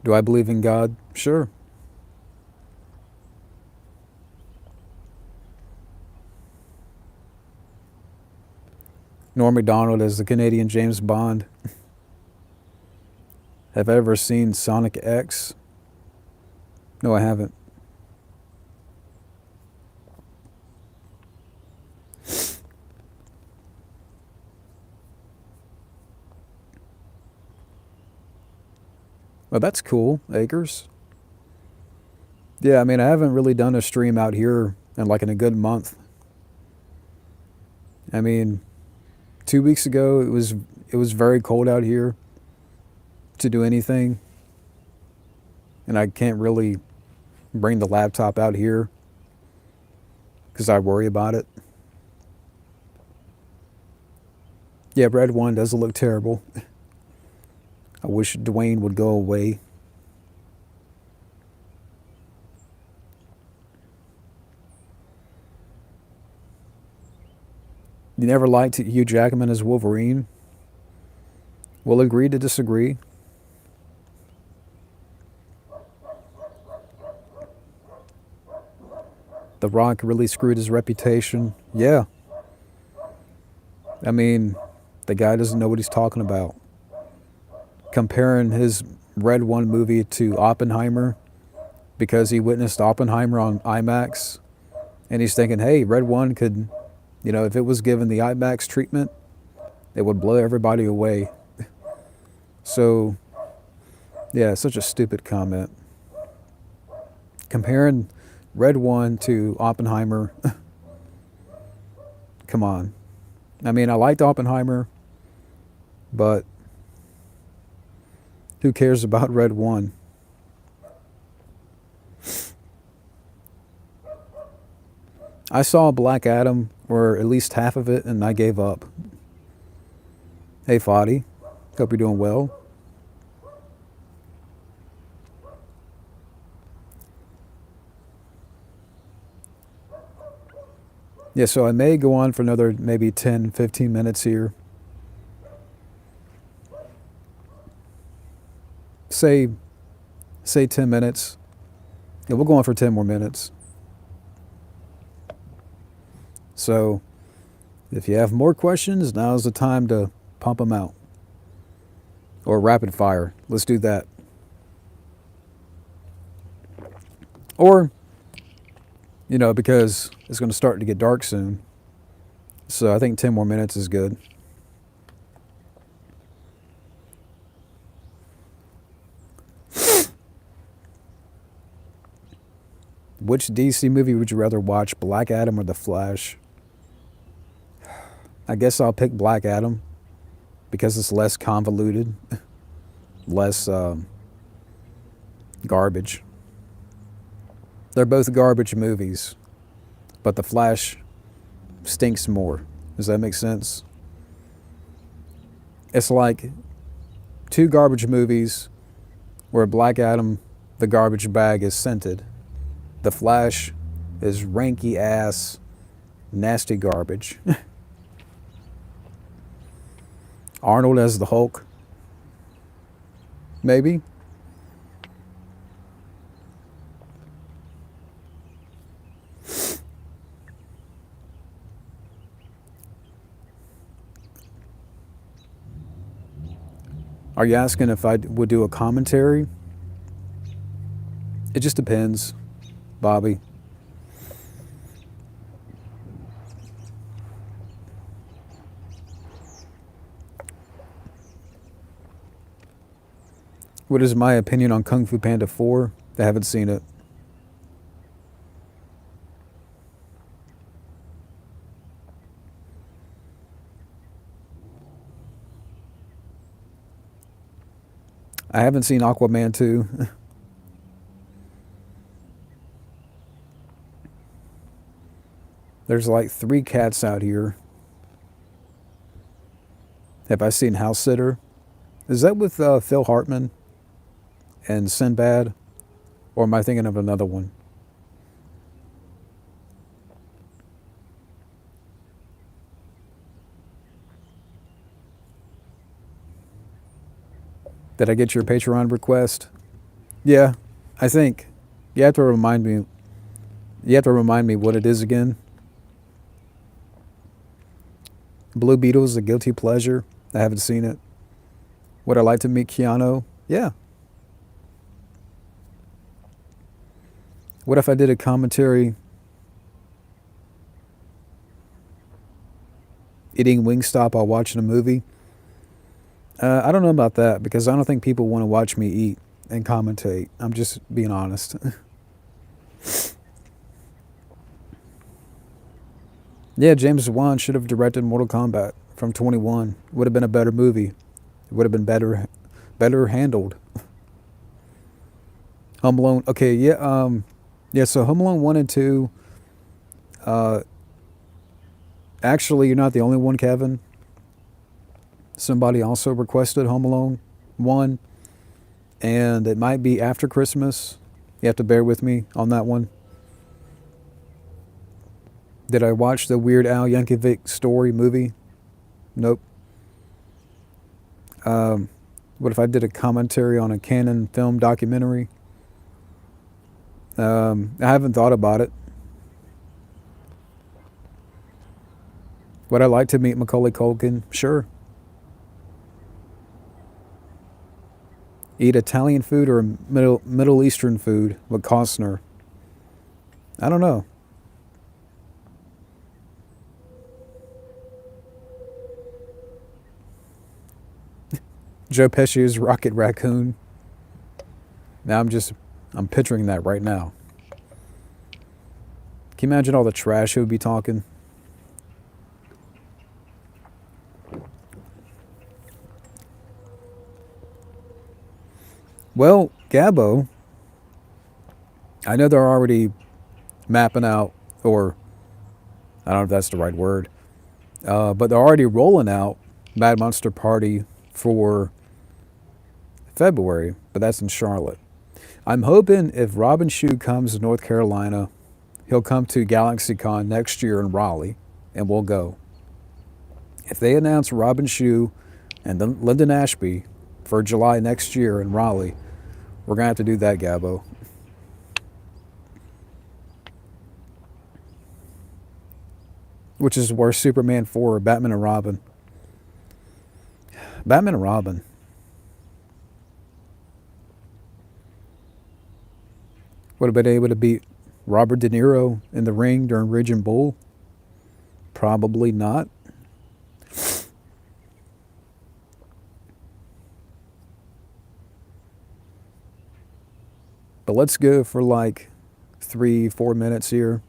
Do I believe in God? Sure. Norm Macdonald as the Canadian James Bond. Have I ever seen Sonic X? No, I haven't. Well, that's cool, Acres. Yeah, I mean, I haven't really done a stream out here in a good month. I mean, 2 weeks ago it was very cold out here to do anything, and I can't really bring the laptop out here because I worry about it. Yeah, Red One does look terrible. I wish Dwayne would go away. You never liked Hugh Jackman as Wolverine? We'll agree to disagree. The Rock really screwed his reputation. Yeah. I mean, the guy doesn't know what he's talking about. Comparing his Red One movie to Oppenheimer because he witnessed Oppenheimer on IMAX, and he's thinking, hey, Red One could, if it was given the IMAX treatment, it would blow everybody away. So, yeah, such a stupid comment. Comparing Red One to Oppenheimer, come on. I mean, I liked Oppenheimer, but who cares about Red One? I saw Black Adam, or at least half of it, and I gave up. Hey, Fadi. Hope you're doing well. Yeah, so I may go on for another maybe 10, 15 minutes here. Say 10 minutes. Yeah, we'll go on for 10 more minutes. So if you have more questions, now's the time to pump them out. Or rapid fire. Let's do that. Or, because it's going to start to get dark soon. So I think 10 more minutes is good. Which DC movie would you rather watch, Black Adam or The Flash? I guess I'll pick Black Adam because it's less convoluted, less garbage. They're both garbage movies, but The Flash stinks more. Does that make sense? It's like two garbage movies where Black Adam, the garbage bag, is scented. The Flash is ranky ass, nasty garbage. Arnold as the Hulk. Maybe. Are you asking if I would do a commentary? It just depends, Bobby. What is my opinion on Kung Fu Panda 4? I haven't seen it. I haven't seen Aquaman 2. There's like 3 cats out here. Have I seen House Sitter? Is that with Phil Hartman and Sinbad? Or am I thinking of another one? Did I get your Patreon request? Yeah, I think. You have to remind me. You have to remind me what it is again. Blue Beetle's a guilty pleasure. I haven't seen it. Would I like to meet Keanu? Yeah. What if I did a commentary eating Wingstop while watching a movie? I don't know about that because I don't think people want to watch me eat and commentate. I'm just being honest. Yeah, James Wan should have directed Mortal Kombat from 21. Would have been a better movie. It would have been better handled. Home Alone. Okay, yeah. So Home Alone 1 and 2. Actually, you're not the only one, Kevin. Somebody also requested Home Alone 1, and it might be after Christmas. You have to bear with me on that one. Did I watch the Weird Al Yankovic story movie? Nope. What if I did a commentary on a Canon film documentary? I haven't thought about it. Would I like to meet Macaulay Culkin? Sure. Eat Italian food or Middle Eastern food with Costner? I don't know. Joe Pesci's Rocket Raccoon. Now I'm picturing that right now. Can you imagine all the trash he would be talking? Well, Gabbo, I know they're already mapping out, or I don't know if that's the right word, but they're already rolling out Mad Monster Party for February, but that's in Charlotte. I'm hoping if Robin Shou comes to North Carolina, he'll come to GalaxyCon next year in Raleigh, and we'll go. If they announce Robin Shou and then Lyndon Ashby for July next year in Raleigh, we're going to have to do that, Gabbo. Which is worse, Superman 4 or Batman and Robin? Batman and Robin. Would have been able to beat Robert De Niro in the ring during Raging Bull? Probably not. But let's go for like 3-4 minutes here.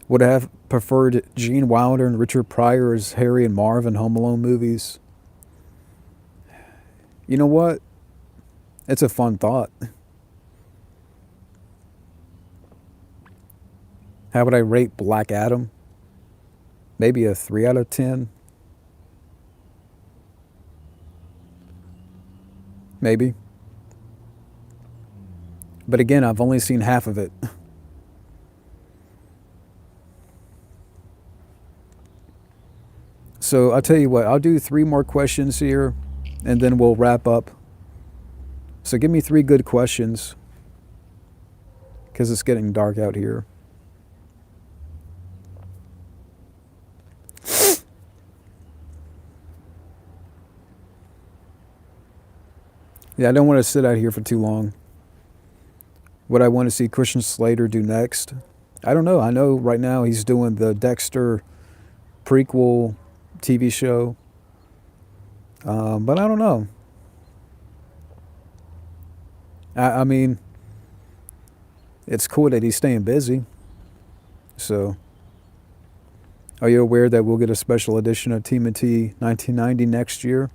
Would I have preferred Gene Wilder and Richard Pryor as Harry and Marv in Home Alone movies? You know what? It's a fun thought. How would I rate Black Adam? Maybe a 3 out of 10? Maybe. But again, I've only seen half of it. So I'll tell you what, I'll do 3 more questions here, and then we'll wrap up. So give me 3 good questions, because it's getting dark out here. Yeah, I don't want to sit out here for too long. What I want to see Christian Slater do next? I don't know. I know right now he's doing the Dexter prequel TV show. But I don't know. I mean, it's cool that he's staying busy. So, are you aware that we'll get a special edition of TMNT 1990 next year?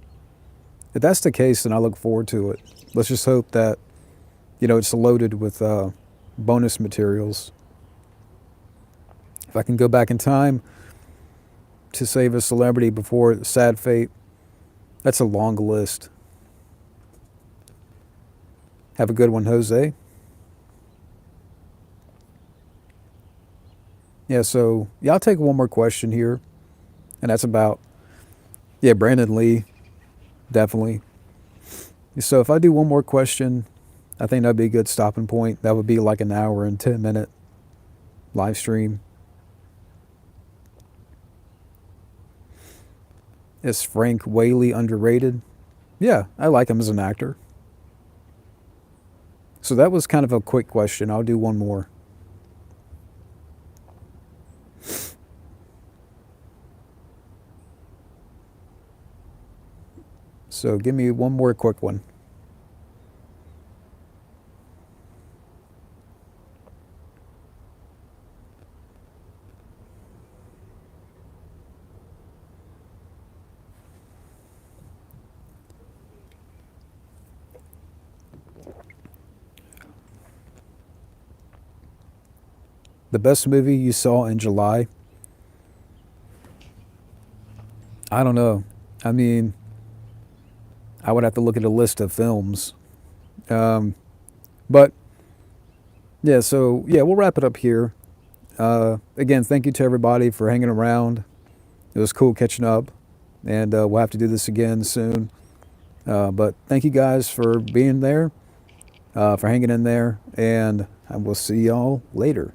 If that's the case, then I look forward to it. Let's just hope that, it's loaded with bonus materials. If I can go back in time to save a celebrity before sad fate, that's a long list. Have a good one, Jose. Yeah, so, I'll take one more question here. And that's about, Brandon Lee, definitely. So if I do one more question, I think that'd be a good stopping point. That would be like an hour and 10-minute live stream. Is Frank Whaley underrated? Yeah, I like him as an actor. So that was kind of a quick question. I'll do one more. So give me one more quick one. The best movie you saw in July? I don't know. I mean, I would have to look at a list of films. Um, but yeah, so yeah, we'll wrap it up here. Again, thank you to everybody for hanging around. It was cool catching up, and we'll have to do this again soon. But thank you guys for being there, for hanging in there, and I will see y'all later.